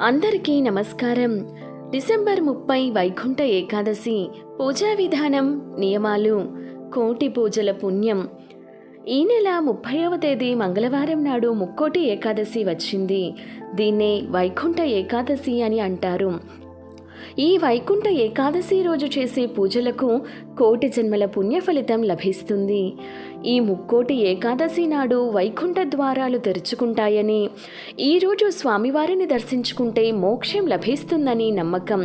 అందరికీ నమస్కారం. డిసెంబర్ 30 వైకుంఠ ఏకాదశి. పూజా విధానం, నియమాలు. కోటి పూజల పుణ్యం. ఈ నెల 30వ తేదీ మంగళవారం నాడు ముక్కోటి ఏకాదశి వచ్చింది. దీన్నే వైకుంఠ ఏకాదశి అని అంటారు. ఈ వైకుంఠ ఏకాదశి రోజు చేసే పూజలకు కోటి జన్మల పుణ్య ఫలితం లభిస్తుంది. ఈ ముక్కోటి ఏకాదశి నాడు వైకుంఠ ద్వారాలు తెరుచుకుంటాయని, ఈరోజు స్వామివారిని దర్శించుకుంటే మోక్షం లభిస్తుందని నమ్మకం.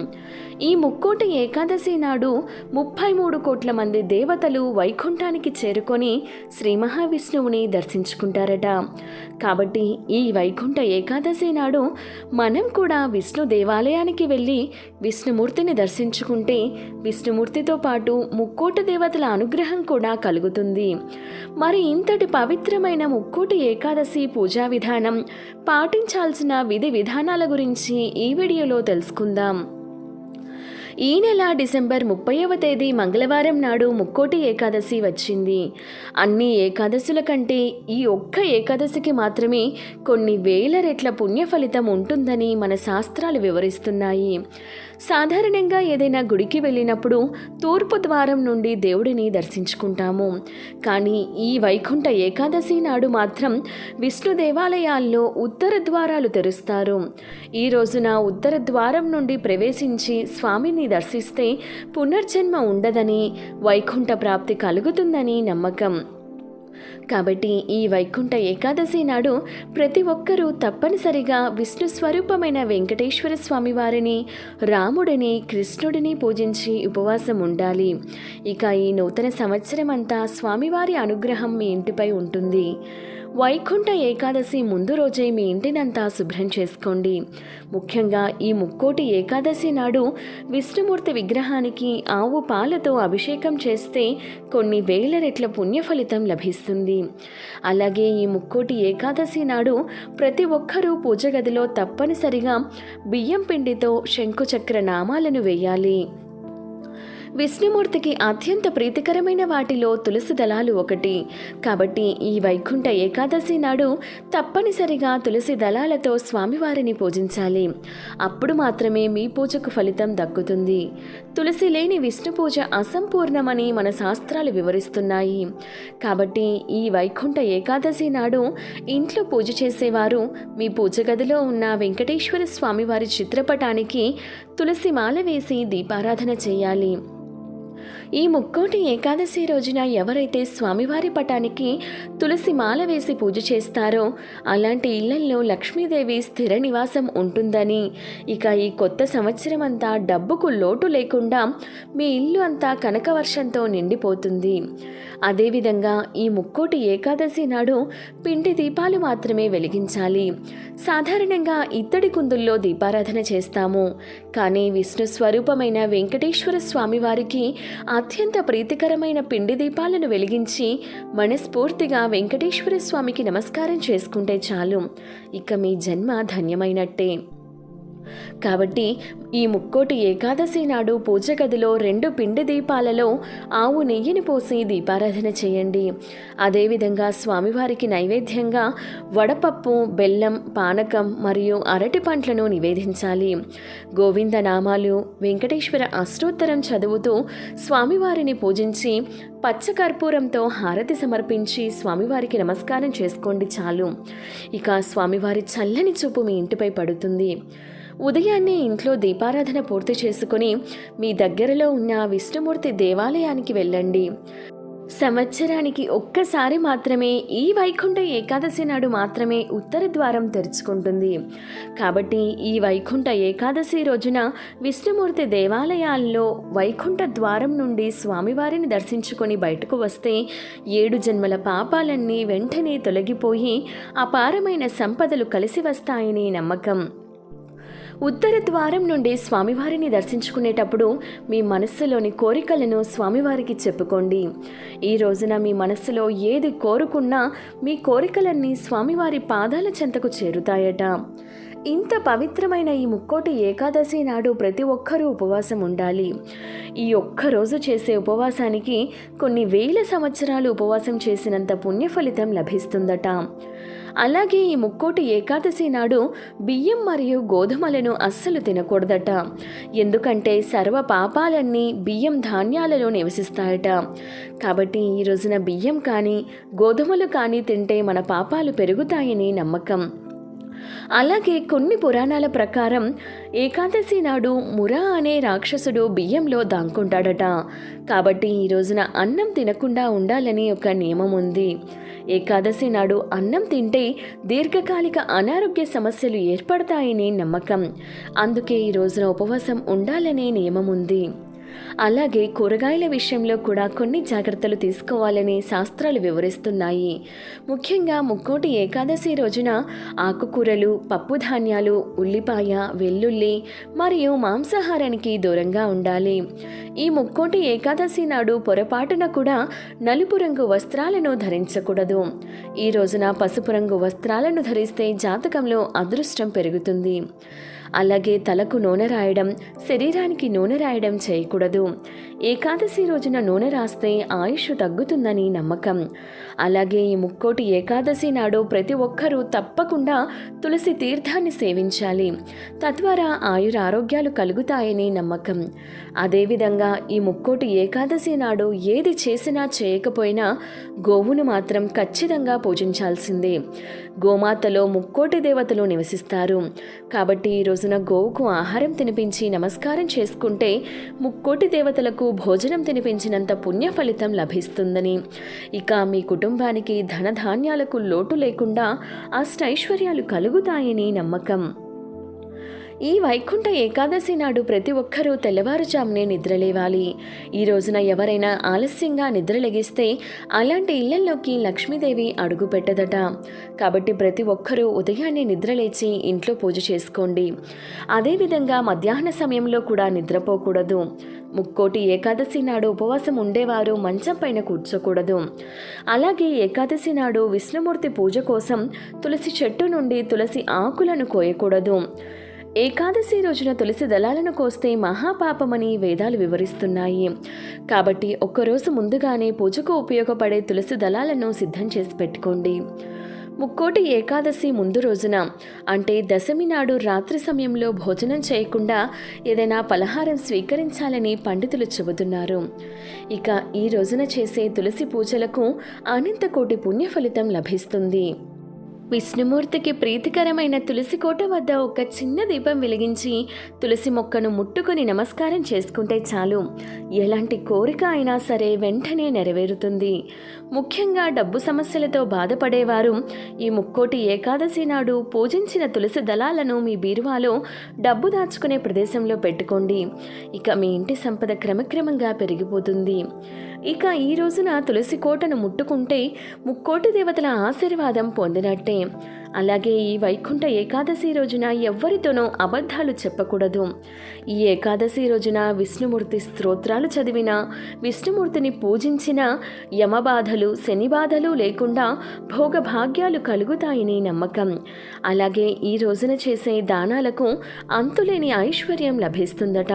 ఈ ముక్కోటి ఏకాదశి నాడు 33 కోట్ల మంది దేవతలు వైకుంఠానికి చేరుకొని శ్రీ మహావిష్ణువుని దర్శించుకుంటారట. కాబట్టి ఈ వైకుంఠ ఏకాదశి నాడు మనం కూడా విష్ణు దేవాలయానికి వెళ్ళి విష్ణుమూర్తిని దర్శించుకుంటే విష్ణుమూర్తితో పాటు ముక్కోటి దేవతల అనుగ్రహం కూడా కలుగుతుంది. మరి ఇంతటి పవిత్రమైన ముక్కోటి ఏకాదశి పూజా విధానం, పాటించాల్సిన విధి విధానాల గురించి ఈ వీడియోలో తెలుసుకుందాం. ఈ నెల డిసెంబర్ 30వ తేదీ మంగళవారం నాడు ముక్కోటి ఏకాదశి వచ్చింది. అన్ని ఏకాదశుల కంటే ఈ ఒక్క ఏకాదశికి మాత్రమే కొన్ని వేల రెట్ల పుణ్య ఫలితం ఉంటుందని మన శాస్త్రాలు వివరిస్తున్నాయి. సాధారణంగా ఏదైనా గుడికి వెళ్ళినప్పుడు తూర్పు ద్వారం నుండి దేవుడిని దర్శించుకుంటాము. కానీ ఈ వైకుంఠ ఏకాదశి నాడు మాత్రం విష్ణు దేవాలయాల్లో ఉత్తర ద్వారాలు తెరుస్తారు. ఈ రోజున ఉత్తర ద్వారం నుండి ప్రవేశించి స్వామిని దర్శిస్తే పునర్జన్మ ఉండదని, వైకుంఠ ప్రాప్తి కలుగుతుందని నమ్మకం. కాబట్టి ఈ వైకుంఠ ఏకాదశి నాడు ప్రతి ఒక్కరూ తప్పనిసరిగా విష్ణు స్వరూపమైన వెంకటేశ్వర స్వామి వారిని, రాముడిని, కృష్ణుడిని పూజించి ఉపవాసం ఉండాలి. ఇక ఈ నూతన సంవత్సరం అంతా స్వామివారి అనుగ్రహం మీ ఇంటిపై ఉంటుంది. వైకుంఠ ఏకాదశి ముందు రోజే మీ ఇంటినంతా శుభ్రం చేసుకోండి. ముఖ్యంగా ఈ ముక్కోటి ఏకాదశి నాడు విష్ణుమూర్తి విగ్రహానికి ఆవు పాలతో అభిషేకం చేస్తే కొన్ని వేల రెట్ల పుణ్య ఫలితం లభిస్తుంది. అలాగే ఈ ముక్కోటి ఏకాదశి నాడు ప్రతి ఒక్కరూ పూజ గదిలో తప్పనిసరిగా బియ్యం పిండితో శంకుచక్ర నామాలను వేయాలి. విష్ణుమూర్తికి అత్యంత ప్రీతికరమైన వాటిలో తులసి దళాలు ఒకటి. కాబట్టి ఈ వైకుంఠ ఏకాదశి నాడు తప్పనిసరిగా తులసి దళాలతో స్వామివారిని పూజించాలి. అప్పుడు మాత్రమే మీ పూజకు ఫలితం దక్కుతుంది. తులసి లేని విష్ణు పూజ అసంపూర్ణమని మన శాస్త్రాలు వివరిస్తున్నాయి. కాబట్టి ఈ వైకుంఠ ఏకాదశి నాడు ఇంట్లో పూజ చేసేవారు మీ పూజ గదిలో ఉన్న వెంకటేశ్వర స్వామివారి చిత్రపటానికి తులసి మాల వేసి దీపారాధన చేయాలి. ఈ ముక్కోటి ఏకాదశి రోజున ఎవరైతే స్వామివారి పటానికి తులసి మాల వేసి పూజ చేస్తారో అలాంటి ఇళ్లల్లో లక్ష్మీదేవి స్థిర నివాసం ఉంటుందని, ఇక ఈ కొత్త సంవత్సరం అంతా డబ్బుకు లోటు లేకుండా మీ ఇల్లు అంతా కనకవర్షంతో నిండిపోతుంది. అదేవిధంగా ఈ ముక్కోటి ఏకాదశి నాడు పిండి దీపాలు మాత్రమే వెలిగించాలి. సాధారణంగా ఇత్తడి కుందుల్లో దీపారాధన చేస్తాము. కానీ విష్ణు స్వరూపమైన వెంకటేశ్వర స్వామివారికి అత్యంత ప్రీతికరమైన పిండి దీపాలను వెలిగించి మనస్ఫూర్తిగా వెంకటేశ్వర స్వామికి నమస్కారం చేసుకుంటే చాలు, ఇక మీ జన్మ ధన్యమైనట్టే. కాబట్టి ఈ ముక్కోటి ఏకాదశి నాడు పూజ గదిలో 2 పిండి దీపాలలో ఆవు నెయ్యిని పోసి దీపారాధన చేయండి. అదేవిధంగా స్వామివారికి నైవేద్యంగా వడపప్పు, బెల్లం, పానకం మరియు అరటి పండ్లను నివేదించాలి. గోవింద నామాలు, వెంకటేశ్వర అష్టోత్తరం చదువుతూ స్వామివారిని పూజించి పచ్చకర్పూరంతో హారతి సమర్పించి స్వామివారికి నమస్కారం చేసుకోండి చాలు, ఇక స్వామివారి చల్లని చూపు మీ ఇంటిపై పడుతుంది. ఉదయాన్నే ఇంట్లో దీపారాధన పూర్తి చేసుకుని మీ దగ్గరలో ఉన్న విష్ణుమూర్తి దేవాలయానికి వెళ్ళండి. సంవత్సరానికి ఒక్కసారి మాత్రమే ఈ వైకుంఠ ఏకాదశి నాడు మాత్రమే ఉత్తర ద్వారం తెరుచుకుంటుంది. కాబట్టి ఈ వైకుంఠ ఏకాదశి రోజున విష్ణుమూర్తి దేవాలయాల్లో వైకుంఠ ద్వారం నుండి స్వామివారిని దర్శించుకొని బయటకు వస్తే 7 జన్మల పాపాలన్నీ వెంటనే తొలగిపోయి అపారమైన సంపదలు కలిసి వస్తాయని నమ్మకం. ఉత్తర ద్వారం నుండి స్వామివారిని దర్శించుకునేటప్పుడు మీ మనస్సులోని కోరికలను స్వామివారికి చెప్పుకోండి. ఈ రోజున మీ మనస్సులో ఏది కోరుకున్నా మీ కోరికలన్నీ స్వామివారి పాదాల చెంతకు చేరుతాయట. ఇంత పవిత్రమైన ఈ ముక్కోటి ఏకాదశి నాడు ప్రతి ఒక్కరూ ఉపవాసం ఉండాలి. ఈ ఒక్కరోజు చేసే ఉపవాసానికి కొన్ని వేల సంవత్సరాలు ఉపవాసం చేసినంత పుణ్య ఫలితం లభిస్తుందట. అలాగే ఈ ముక్కోటి ఏకాదశి నాడు బియ్యం మరియు గోధుమలను అస్సలు తినకూడదట. ఎందుకంటే సర్వ పాపాలన్నీ బియ్యం ధాన్యాలలో నివసిస్తాయట. కాబట్టి ఈ రోజున బియ్యం కానీ గోధుమలు కానీ తింటే మన పాపాలు పెరుగుతాయని నమ్మకం. అలాగే కొన్ని పురాణాల ప్రకారం ఏకాదశి నాడు మురా అనే రాక్షసుడు బియ్యంలో దాక్కుంటాడట. కాబట్టి ఈ రోజున అన్నం తినకుండా ఉండాలని ఒక నియమం ఉంది. ఏకాదశి నాడు అన్నం తింటే దీర్ఘకాలిక అనారోగ్య సమస్యలు ఏర్పడతాయని నమ్మకం. అందుకే ఈ రోజున ఉపవాసం ఉండాలనే నియమం ఉంది. అలాగే కూరగాయల విషయంలో కూడా కొన్ని జాగ్రత్తలు తీసుకోవాలని శాస్త్రాలు వివరిస్తున్నాయి. ముఖ్యంగా ముక్కోటి ఏకాదశి రోజున ఆకుకూరలు, పప్పు ధాన్యాలు, ఉల్లిపాయ, వెల్లుల్లి మరియు మాంసాహారానికి దూరంగా ఉండాలి. ఈ ముక్కోటి ఏకాదశి నాడు పొరపాటున కూడా నలుపు రంగు వస్త్రాలను ధరించకూడదు. ఈ రోజున పసుపు రంగు వస్త్రాలను ధరిస్తే జాతకంలో అదృష్టం పెరుగుతుంది. అలాగే తలకు నూనె రాయడం, శరీరానికి నూనె రాయడం చేయకూడదు. ఏకాదశి రోజున నూనె రాస్తే ఆయుష్ తగ్గుతుందని నమ్మకం. అలాగే ఈ ముక్కోటి ఏకాదశి నాడు ప్రతి ఒక్కరూ తప్పకుండా తులసి తీర్థాన్ని సేవించాలి. తద్వారా ఆయురారోగ్యాలు కలుగుతాయని నమ్మకం. అదేవిధంగా ఈ ముక్కోటి ఏకాదశి నాడు ఏది చేసినా చేయకపోయినా గోవును మాత్రం ఖచ్చితంగా పూజించాల్సిందే. గోమాతలో ముక్కోటి దేవతలు నివసిస్తారు. కాబట్టి ఈ రోజున గోవుకు ఆహారం తినిపించి నమస్కారం చేసుకుంటే ముక్కోటి దేవతలకు భోజనం తినిపించినంత పుణ్య ఫలితం లభిస్తుందని, ఇక మీ కుటుంబానికి ధనధాన్యాలకు లోటు లేకుండా అష్టైశ్వర్యాలు కలుగుతాయని నమ్మకం. ఈ వైకుంఠ ఏకాదశి నాడు ప్రతి ఒక్కరూ తెల్లవారుజామునే నిద్రలేవాలి. ఈ రోజున ఎవరైనా ఆలస్యంగా నిద్రలెగిస్తే అలాంటి ఇళ్లలోకి లక్ష్మీదేవి అడుగు పెట్టదట. కాబట్టి ప్రతి ఒక్కరూ ఉదయాన్నే నిద్రలేచి ఇంట్లో పూజ చేసుకోండి. అదేవిధంగా మధ్యాహ్న సమయంలో కూడా నిద్రపోకూడదు. ముక్కోటి ఏకాదశి నాడు ఉపవాసం ఉండేవారు మంచం పైన కూర్చోకూడదు. అలాగే ఏకాదశి నాడు విష్ణుమూర్తి పూజ కోసం తులసి చెట్టు నుండి తులసి ఆకులను కోయకూడదు. ఏకాదశి రోజున తులసి దళాలను కోస్తే మహాపాపమని వేదాలు వివరిస్తున్నాయి. కాబట్టి ఒక్కరోజు ముందుగానే పూజకు ఉపయోగపడే తులసి దళాలను సిద్ధం చేసి పెట్టుకోండి. ముక్కోటి ఏకాదశి ముందు రోజున అంటే దశమి నాడు రాత్రి సమయంలో భోజనం చేయకుండా ఏదైనా పలహారం స్వీకరించాలని పండితులు చెబుతున్నారు. ఇక ఈ రోజున చేసే తులసి పూజలకు అనంత కోటి పుణ్య ఫలితం లభిస్తుంది. విష్ణుమూర్తికి ప్రీతికరమైన తులసి కోట వద్ద ఒక చిన్న దీపం వెలిగించి తులసి మొక్కను ముట్టుకొని నమస్కారం చేసుకుంటే చాలు. ఎలాంటి కోరిక అయినా సరే వెంటనే నెరవేరుతుంది. ముఖ్యంగా డబ్బు సమస్యలతో బాధపడేవారు ఈ ముక్కోటి ఏకాదశి నాడు పూజించిన తులసి దళాలను మీ బీరువాలో డబ్బు దాచుకునే ప్రదేశంలో పెట్టుకోండి. ఇక మీ ఇంటి సంపద క్రమక్రమంగా పెరిగిపోతుంది. ఇక ఈ రోజున తులసి కోటను ముట్టుకుంటే ముక్కోటి దేవతల ఆశీర్వాదం పొందినట్టే. అలాగే ఈ వైకుంఠ ఏకాదశి రోజున ఎవ్వరితోనూ అబద్ధాలు చెప్పకూడదు. ఈ ఏకాదశి రోజున విష్ణుమూర్తి స్తోత్రాలు చదివిన, విష్ణుమూర్తిని పూజించిన యమబాధలు, శని బాధలు లేకుండా భోగభాగ్యాలు కలుగుతాయని నమ్మకం. అలాగే ఈ రోజున చేసే దానాలకు అంతులేని ఐశ్వర్యం లభిస్తుందట.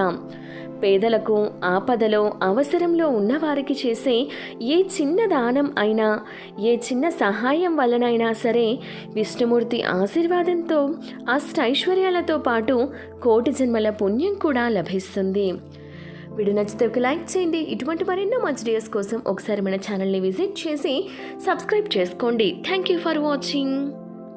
పేదలకు, ఆపదలో, అవసరంలో ఉన్నవారికి చేసే ఏ చిన్న దానం అయినా, ఏ చిన్న సహాయం వలనైనా సరే విష్ణుమూర్తి ఆశీర్వాదంతో అష్టైశ్వర్యాలతో పాటు కోటి జన్మల పుణ్యం కూడా లభిస్తుంది. వీడియో నచ్చితే ఒక లైక్ చేయండి. ఇటువంటి మరెన్నో మంచి వీడియోస్ కోసం ఒకసారి మన ఛానల్ని విజిట్ చేసి సబ్స్క్రైబ్ చేసుకోండి. Thank you for watching.